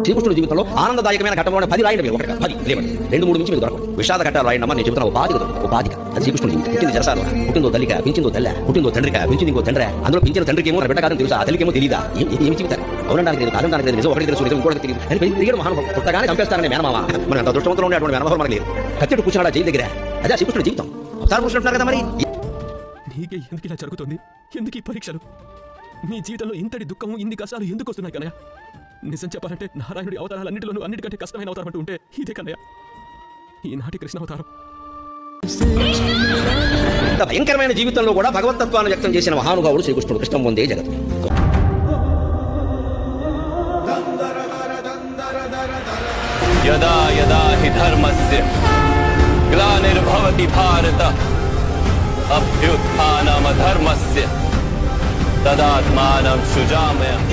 శ్రీకృష్ణుడి జీవితంలో ఆనందదాయకమైన ఘట్టంలో 10 రాయండి, మీరు 1 10 లేవండి, 2-3 మించి మీరు దొరకవు. విషాద ఘట్టాలు రాయండి అమ్మా, నేను చెబుతున్నా. ఓ బాధిక అది శ్రీకృష్ణుడి జీవితం. పుట్టింది జరసాలు, పుట్టిందో తల్లిక, పెంచిందో తల్ల, పుట్టిందో తండ్రిక, పెంచింది ఇంకో తండ్రి. అందులో పెంచిన తండ్రికి ఏమో బిడ్డ కాదని తెలుసా, ఆ తల్లికేమో తెలియదా? ఏమి చెబుతారు? అవునడానికి లేదు, కాదనడానికి లేదు, నిజం ఒకటి తెలుసు, నిజం ఇంకోటి తెలియదు అని తిరిగి మహానుభావం. పుట్టగానే చంపేస్తారని మేనమామ. మనం ఎంత దృష్టవంతులు ఉండేటువంటి మేనమావం మనకి లేదు. కత్తెడు కూర్చున్నాడా జైలు దగ్గర, అదే శ్రీకృష్ణుడి జీవితం. అవతార కూర్చుంటున్నారు కదా మరి. నీకే ఎందుకు ఇలా జరుగుతుంది? ఎందుకు ఈ పరీక్షలు? నీ జీవితంలో ఇంతటి దుఃఖము, ఇన్ని కష్టాలు ఎందుకు వస్తున్నాయి కన్నయ్య? నిజం చెప్పాలంటే నారాయణుడి అవతారాలన్నింటిలోనూ అన్నిటికంటే కష్టమైన అవతారం అంటూ ఉంటే ఇదే కన్నయ్య, ఈనాటి కృష్ణ అవతారం. ఇంత భయంకరమైన జీవితంలో కూడా భగవతత్వాన్ని వ్యక్తం చేసిన మహానుభావుడు శ్రీకృష్ణుడు. కృష్ణం వందే జగత్. యదా యదా హి ధర్మస్య గ్లానిర్భవతి భారత అభ్యుత్థానమధర్మస్య తదాత్మానం సృజామ్యహం.